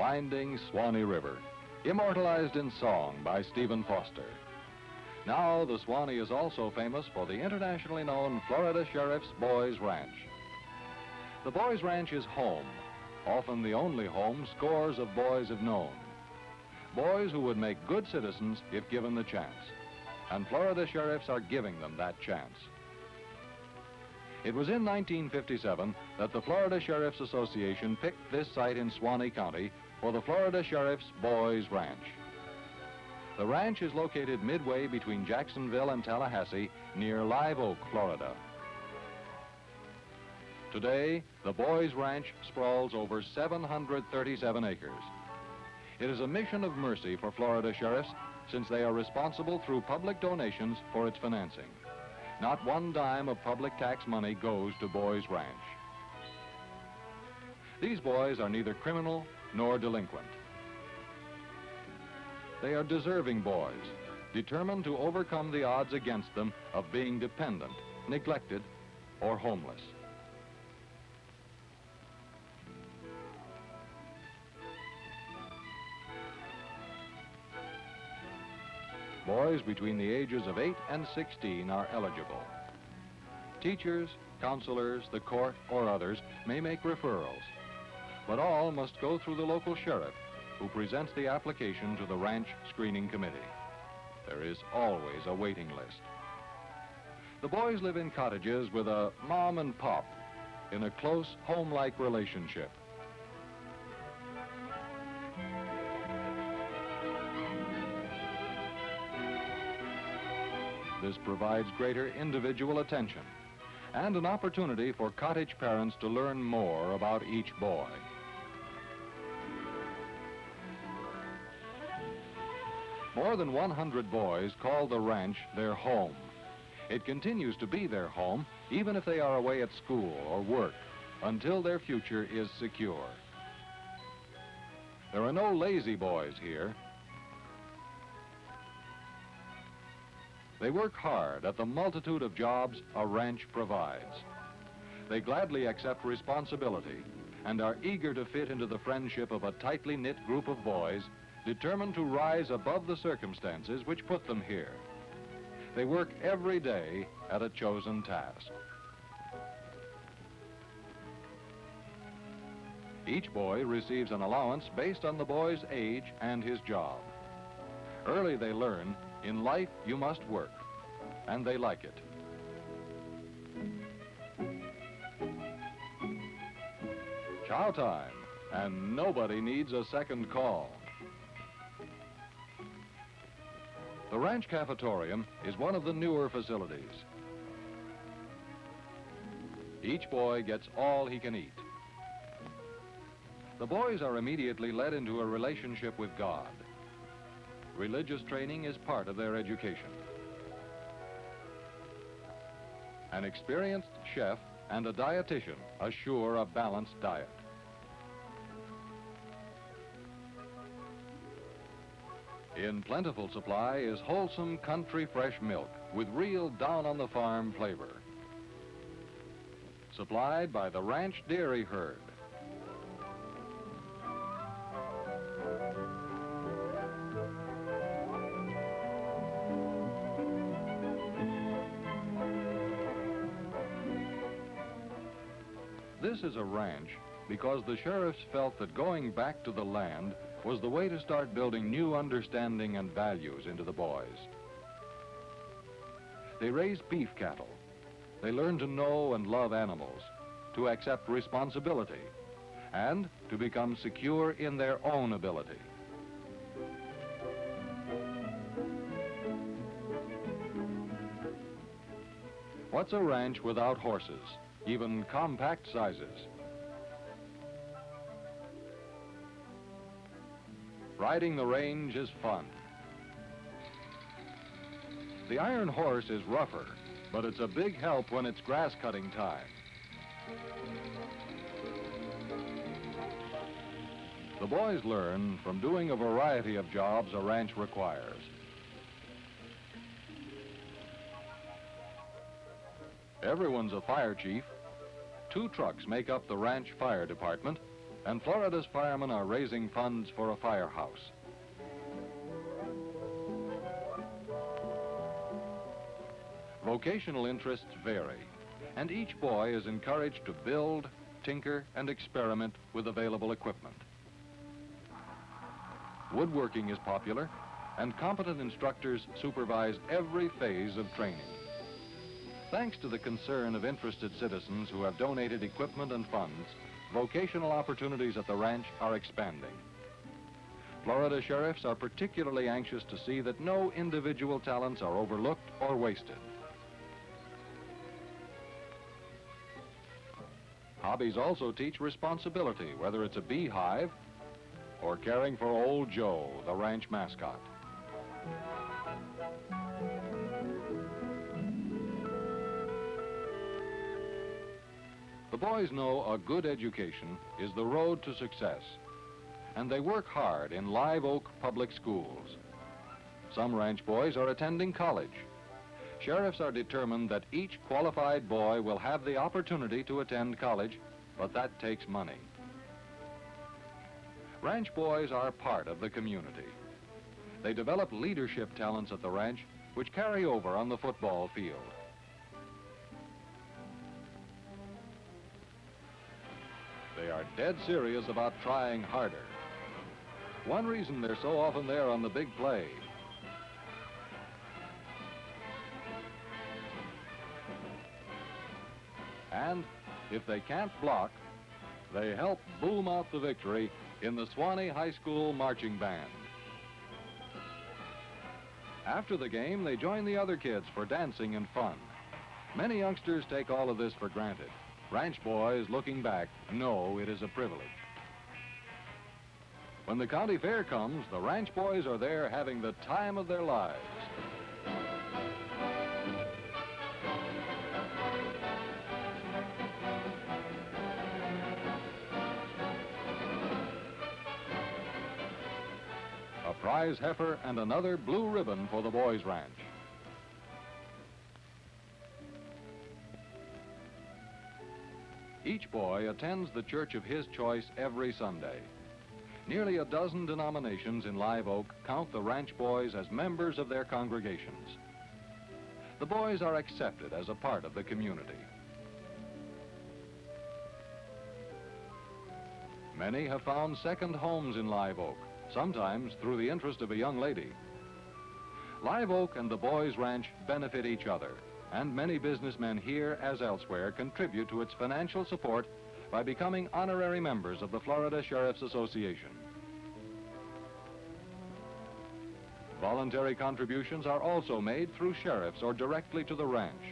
winding Swanee River, immortalized in song by Stephen Foster. Now the Swanee is also famous for the internationally known Florida Sheriff's Boys Ranch. The Boys Ranch is home, often the only home scores of boys have known. Boys who would make good citizens if given the chance. And Florida sheriffs are giving them that chance. It was in 1957 that the Florida Sheriff's Association picked this site in Swanee County for the Florida Sheriff's Boys Ranch. The ranch is located midway between Jacksonville and Tallahassee near Live Oak, Florida. Today, the Boys Ranch sprawls over 737 acres. It is a mission of mercy for Florida sheriffs since they are responsible through public donations for its financing. Not one dime of public tax money goes to Boys Ranch. These boys are neither criminal nor delinquent. They are deserving boys, determined to overcome the odds against them of being dependent, neglected, or homeless. Boys between the ages of 8 and 16 are eligible. Teachers, counselors, the court, or others may make referrals, but all must go through the local sheriff, who presents the application to the Ranch Screening Committee. There is always a waiting list. The boys live in cottages with a mom and pop in a close, home-like relationship. This provides greater individual attention and an opportunity for cottage parents to learn more about each boy. More than 100 boys call the ranch their home. It continues to be their home even if they are away at school or work until their future is secure. There are no lazy boys here. They work hard at the multitude of jobs a ranch provides. They gladly accept responsibility and are eager to fit into the friendship of a tightly knit group of boys determined to rise above the circumstances which put them here. They work every day at a chosen task. Each boy receives an allowance based on the boy's age and his job. Early they learn, in life you must work, and they like it. Chow time, and nobody needs a second call. The Ranch Cafetorium is one of the newer facilities. Each boy gets all he can eat. The boys are immediately led into a relationship with God. Religious training is part of their education. An experienced chef and a dietitian assure a balanced diet. In plentiful supply is wholesome country fresh milk with real down-on-the-farm flavor. Supplied by the ranch dairy herd. This is a ranch because the sheriffs felt that going back to the land was the way to start building new understanding and values into the boys. They raise beef cattle. They learn to know and love animals, to accept responsibility, and to become secure in their own ability. What's a ranch without horses, even compact sizes? Riding the range is fun. The iron horse is rougher, but it's a big help when it's grass cutting time. The boys learn from doing a variety of jobs a ranch requires. Everyone's a fire chief. 2 trucks make up the ranch fire department, and Florida's firemen are raising funds for a firehouse. Vocational interests vary, and each boy is encouraged to build, tinker, and experiment with available equipment. Woodworking is popular, and competent instructors supervise every phase of training. Thanks to the concern of interested citizens who have donated equipment and funds, vocational opportunities at the ranch are expanding. Florida sheriffs are particularly anxious to see that no individual talents are overlooked or wasted. Hobbies also teach responsibility, whether it's a beehive or caring for Old Joe, the ranch mascot. The boys know a good education is the road to success, and they work hard in Live Oak public schools. Some ranch boys are attending college. Sheriffs are determined that each qualified boy will have the opportunity to attend college, but that takes money. Ranch boys are part of the community. They develop leadership talents at the ranch, which carry over on the football field. They are dead serious about trying harder. One reason they're so often there on the big play. And if they can't block, they help boom out the victory in the Suwannee High School marching band. After the game, they join the other kids for dancing and fun. Many youngsters take all of this for granted. Ranch boys, looking back, know it is a privilege. When the county fair comes, the ranch boys are there having the time of their lives. A prize heifer and another blue ribbon for the boys' ranch. Each boy attends the church of his choice every Sunday. Nearly a dozen denominations in Live Oak count the ranch boys as members of their congregations. The boys are accepted as a part of the community. Many have found second homes in Live Oak, sometimes through the interest of a young lady. Live Oak and the boys' ranch benefit each other, and many businessmen here as elsewhere contribute to its financial support by becoming honorary members of the Florida Sheriff's Association. Voluntary contributions are also made through sheriffs or directly to the ranch.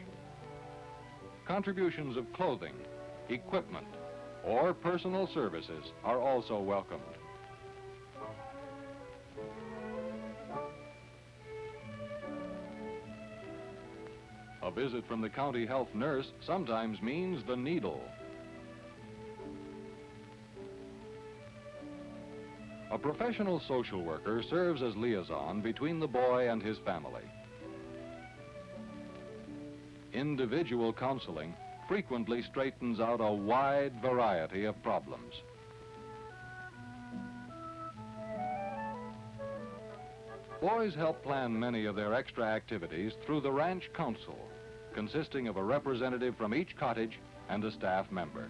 Contributions of clothing, equipment, or personal services are also welcomed. A visit from the county health nurse sometimes means the needle. A professional social worker serves as liaison between the boy and his family. Individual counseling frequently straightens out a wide variety of problems. Boys help plan many of their extra activities through the Ranch Council, consisting of a representative from each cottage and a staff member.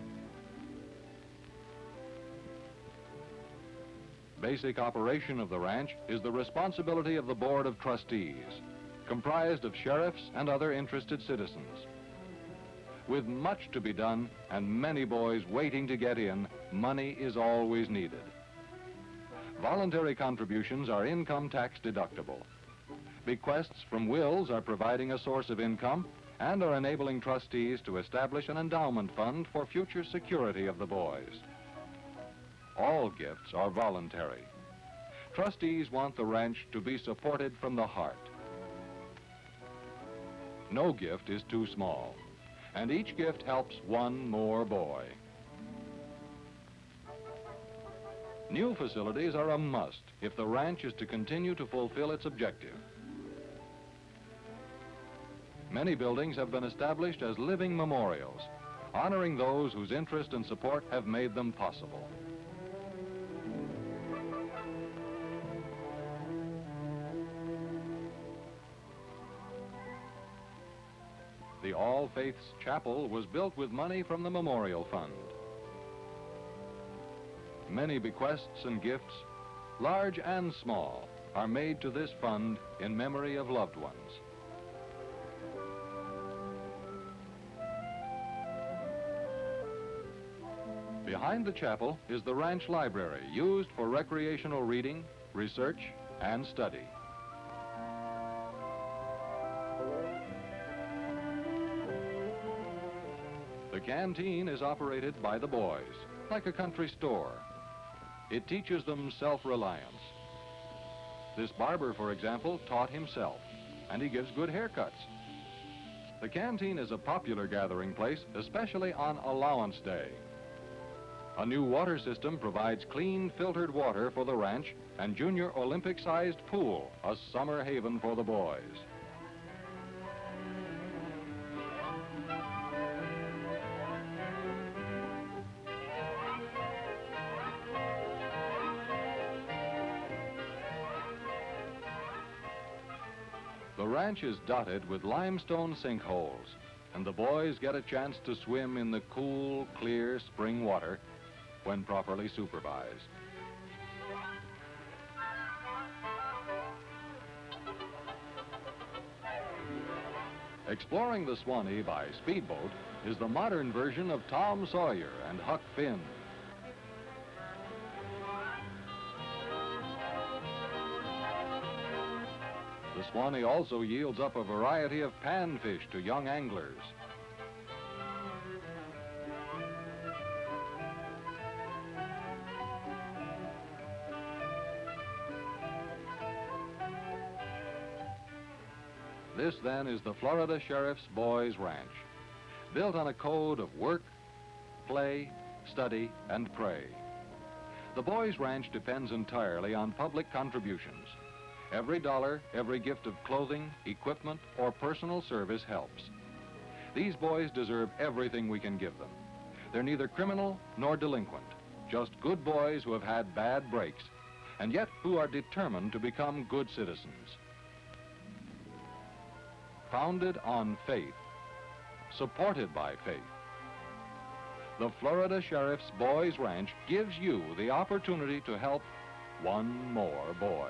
Basic operation of the ranch is the responsibility of the Board of Trustees, comprised of sheriffs and other interested citizens. With much to be done and many boys waiting to get in, money is always needed. Voluntary contributions are income tax deductible. Bequests from wills are providing a source of income and are enabling trustees to establish an endowment fund for future security of the boys. All gifts are voluntary. Trustees want the ranch to be supported from the heart. No gift is too small, and each gift helps one more boy. New facilities are a must if the ranch is to continue to fulfill its objective. Many buildings have been established as living memorials, honoring those whose interest and support have made them possible. The All Faiths Chapel was built with money from the Memorial Fund. Many bequests and gifts, large and small, are made to this fund in memory of loved ones. Behind the chapel is the ranch library, used for recreational reading, research, and study. The canteen is operated by the boys, like a country store. It teaches them self-reliance. This barber, for example, taught himself, and he gives good haircuts. The canteen is a popular gathering place, especially on allowance day. A new water system provides clean, filtered water for the ranch and junior Olympic-sized pool, a summer haven for the boys. The ranch is dotted with limestone sinkholes, and the boys get a chance to swim in the cool, clear spring water when properly supervised. Exploring the Swanee by speedboat is the modern version of Tom Sawyer and Huck Finn. The Swanee also yields up a variety of panfish to young anglers. This, then, is the Florida Sheriff's Boys Ranch, built on a code of work, play, study, and pray. The Boys Ranch depends entirely on public contributions. Every dollar, every gift of clothing, equipment, or personal service helps. These boys deserve everything we can give them. They're neither criminal nor delinquent, just good boys who have had bad breaks, and yet who are determined to become good citizens. Founded on faith, supported by faith, the Florida Sheriff's Boys Ranch gives you the opportunity to help one more boy.